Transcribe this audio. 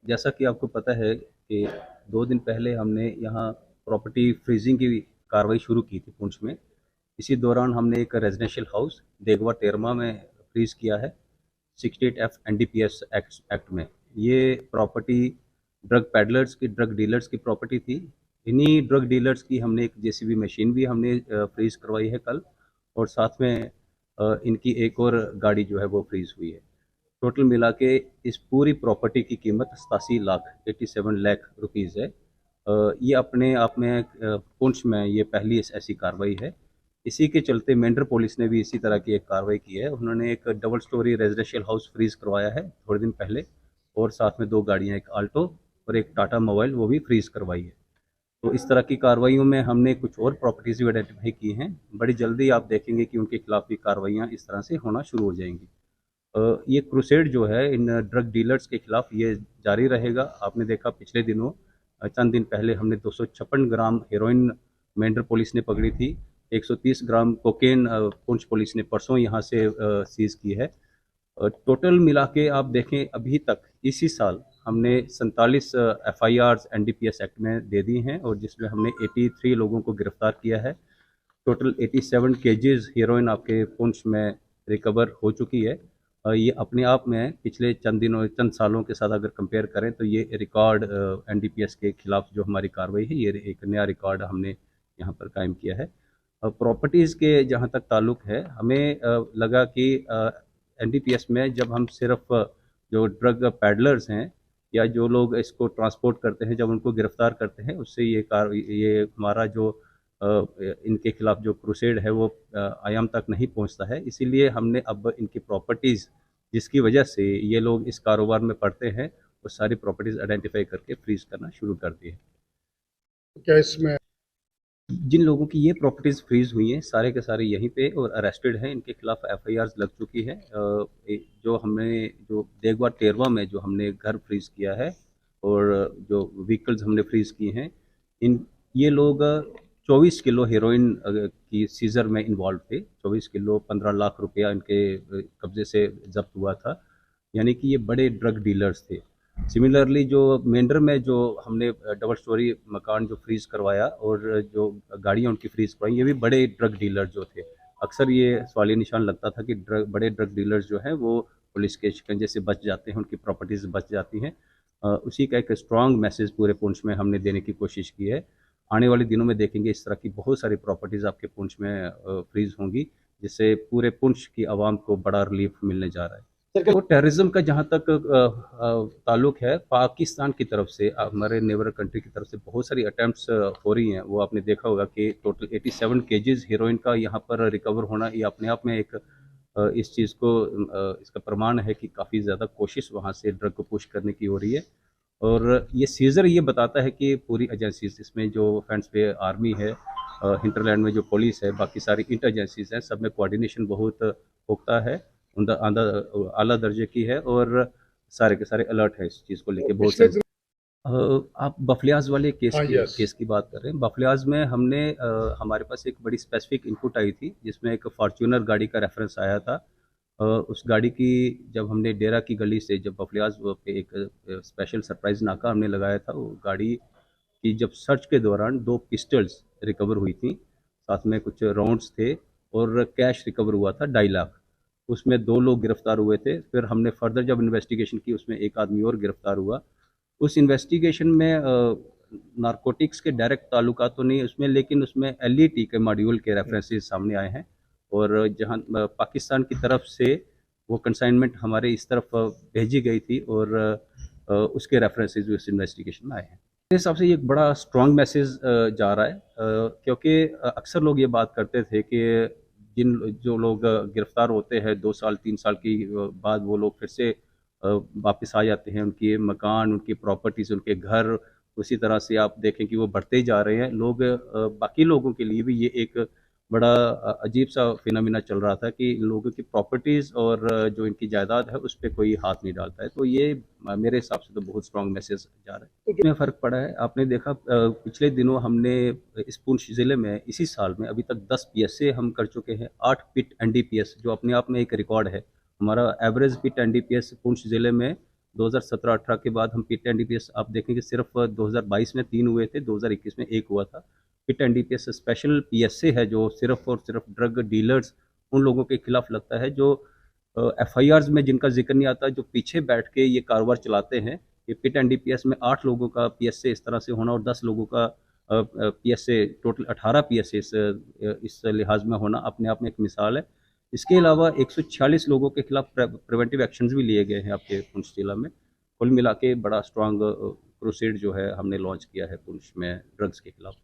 जैसा कि आपको पता है कि 2 दिन पहले हमने यहाँ प्रॉपर्टी फ्रीजिंग की कार्रवाई शुरू की थी पुंछ में। इसी दौरान हमने एक रेजिडेंशियल हाउस देगवा टेरमा में फ्रीज किया है 68 एफ एनडीपीएस एक्ट में। ये प्रॉपर्टी ड्रग पैडलर्स की, ड्रग डीलर्स की प्रॉपर्टी थी। इन्हीं ड्रग डीलर्स की हमने एक जेसीबी मशीन भी हमने फ्रीज करवाई है कल, और साथ में इनकी एक और गाड़ी जो है वो फ्रीज हुई है। टोटल मिला के इस पूरी प्रॉपर्टी की कीमत 87 लाख 87 लाख रुपीज़ है। ये अपने आप में पुंछ में ये पहली ऐसी कार्रवाई है। इसी के चलते मेंढर पुलिस ने भी इसी तरह की एक कार्रवाई की है। उन्होंने एक double storey residential house freeze करवाया है थोड़े दिन पहले, और साथ में 2 गाड़ियाँ, एक आल्टो और एक टाटा मोबाइल, वो भी फ्रीज करवाई है। तो इस तरह की कार्रवाइयों में हमने कुछ और प्रॉपर्टीज़ भी आइडेंटिफाई की हैं। बड़ी जल्दी आप देखेंगे कि उनके खिलाफ भी कार्रवाइयाँ इस तरह से होना शुरू हो जाएंगी। ये क्रूसेड जो है इन ड्रग डीलर्स के खिलाफ ये जारी रहेगा। आपने देखा पिछले दिनों, चंद दिन पहले हमने 256 ग्राम हेरोइन मेंढर पुलिस ने पकड़ी थी। 130 ग्राम कोकेन पुंछ पुलिस ने परसों यहाँ से सीज की है। टोटल मिला के आप देखें अभी तक इसी साल हमने 47 एफआईआर एनडीपीएस एक्ट में दे दी हैं, और जिसमें हमने 83 लोगों को गिरफ्तार किया है। टोटल 87 केजीज हीरोइन आपके पुंछ में रिकवर हो चुकी है। ये अपने आप में पिछले चंद सालों के साथ अगर कंपेयर करें तो ये रिकॉर्ड एनडीपीएस के खिलाफ जो हमारी कार्रवाई है, ये एक नया रिकॉर्ड हमने यहाँ पर कायम किया है। प्रॉपर्टीज़ के जहाँ तक ताल्लुक है, हमें लगा कि एनडीपीएस में जब हम सिर्फ जो ड्रग पैडलर्स हैं या जो लोग इसको ट्रांसपोर्ट करते हैं, जब उनको गिरफ्तार करते हैं, उससे ये हमारा जो इनके खिलाफ जो क्रूसेड है वो आयाम तक नहीं पहुंचता है। इसीलिए हमने अब इनकी प्रॉपर्टीज़ जिसकी वजह से ये लोग इस कारोबार में पड़ते हैं, वो सारी प्रॉपर्टीज़ आइडेंटिफाई करके फ्रीज करना शुरू कर दी है। क्या इसमें जिन लोगों की ये प्रॉपर्टीज़ फ्रीज हुई हैं, सारे के सारे यहीं पे और अरेस्टेड हैं। इनके खिलाफ एफआईआर लग चुकी है। जो हमने जो देगवा टेरवा में जो हमने घर फ्रीज किया है और जो व्हीकल्स हमने फ्रीज किए हैं, इन ये लोग 24 किलो हेरोइन की सीजर में इन्वॉल्व थे। 24 किलो 15 लाख रुपया इनके कब्जे से जब्त हुआ था। यानी कि ये बड़े ड्रग डीलर्स थे। सिमिलरली जो मेंढर में जो हमने डबल स्टोरी मकान जो फ्रीज करवाया और जो गाड़ियाँ उनकी फ्रीज करवाई, ये भी बड़े ड्रग डीलर जो थे। अक्सर ये सवालिया निशान लगता था कि बड़े ड्रग डीलर्स जो हैं वो पुलिस के शिकंजे से बच जाते हैं, उनकी प्रॉपर्टीज बच जाती हैं। उसी का एक स्ट्रांग मैसेज पूरे पुंछ में हमने देने की कोशिश की है। आने वाले दिनों में देखेंगे इस तरह की बहुत सारी प्रॉपर्टीज़ आपके पुंछ में फ्रीज होंगी, जिससे पूरे पुंछ की आवाम को बड़ा रिलीफ मिलने जा रहा है। वो टेररिज्म का जहाँ तक ताल्लुक है, पाकिस्तान की तरफ से, हमारे नेबर कंट्री की तरफ से बहुत सारी अटैम्प्ट्स हो रही हैं। वो आपने देखा होगा कि टोटल 87 केजीज हीरोइन का यहाँ पर रिकवर होना, ये अपने आप में एक इस चीज़ को इसका प्रमाण है कि काफ़ी ज़्यादा कोशिश वहाँ से ड्रग को पुश करने की हो रही है। और ये सीज़र ये बताता है कि पूरी एजेंसीज, इसमें जो फ्रेंड्स पे आर्मी है, हिंटरलैंड में जो पुलिस है, बाकी सारी इंटर एजेंसीज हैं, सब में कोऑर्डिनेशन बहुत पुख्ता है, आला दर्जे की है, और सारे के सारे अलर्ट है इस चीज़ को लेके बहुत पिछले सारे। आप बफलियाज वाले हाँ, यस। केस की बात कर रहे हैं। बफलियाज में हमने हमारे पास एक बड़ी स्पेसिफिक इनपुट आई थी, जिसमें एक फॉर्च्यूनर गाड़ी का रेफरेंस आया था। उस गाड़ी की जब हमने डेरा की गली से, जब बफलियाज पे एक स्पेशल सरप्राइज नाका हमने लगाया था, वो गाड़ी की जब सर्च के दौरान 2 पिस्टल्स रिकवर हुई थी, साथ में कुछ राउंड्स थे, और कैश रिकवर हुआ था 2.5 लाख। उसमें 2 लोग गिरफ्तार हुए थे। फिर हमने फर्दर जब इन्वेस्टिगेशन की, उसमें एक आदमी और गिरफ्तार हुआ। उस इन्वेस्टिगेशन में नारकोटिक्स के डायरेक्ट ताल्लुकात तो नहीं उसमें, लेकिन उसमें एलईटी के मॉड्यूल के रेफरेंसेस सामने आए हैं, और जहां पाकिस्तान की तरफ से वो कंसाइनमेंट हमारे इस तरफ भेजी गई थी, और उसके रेफरेंसेस उस इन्वेस्टिगेशन में आए हैं। मेरे हिसाब से ये एक बड़ा स्ट्रॉन्ग मैसेज जा रहा है, क्योंकि अक्सर लोग ये बात करते थे कि जो लोग गिरफ्तार होते हैं 2 साल 3 साल की बाद, वो लोग फिर से वापस आ जाते हैं। उनके मकान, उनकी प्रॉपर्टीज़, उनके घर उसी तरह से आप देखें कि वो बढ़ते ही जा रहे हैं। लोग बाकी लोगों के लिए भी ये एक बड़ा अजीब सा फिनोमिना चल रहा था कि लोगों की प्रॉपर्टीज़ और जो इनकी जायदाद है उस पे कोई हाथ नहीं डालता है। तो ये मेरे हिसाब से तो बहुत स्ट्रॉन्ग मैसेज जा रहा है। इसमें फ़र्क पड़ा है, आपने देखा पिछले दिनों हमने इस पुंछ ज़िले में इसी साल में अभी तक 10 पीएसए हम कर चुके हैं, 8 पिट एनडीपीएस, जो अपने आप में एक रिकॉर्ड है। हमारा एवरेज पिट एनडीपीएस पुंछ ज़िले में 2017-18 के बाद हम पिट एनडीपीएस आप देखेंगे सिर्फ 2022 में 3 हुए थे, 2021 में 1 हुआ था। पिट एनडीपीएस स्पेशल पीएसए है जो सिर्फ और सिर्फ ड्रग डीलर्स उन लोगों के खिलाफ लगता है जो एफआईआर्स में जिनका जिक्र नहीं आता, जो पीछे बैठ के ये कारोबार चलाते हैं। ये पिट एनडीपीएस में 8 लोगों का पीएसए इस तरह से होना और 10 लोगों का पीएसए, टोटल 18 पीएसए इस लिहाज में होना अपने आप में एक मिसाल है। इसके अलावा 146 लोगों के खिलाफ प्रिवेंटिव एक्शंस भी लिए गए हैं आपके पुंछ जिला में। कुल मिला के बड़ा स्ट्रांग प्रोसीड जो है हमने लॉन्च किया है पुंछ में ड्रग्स के खिलाफ।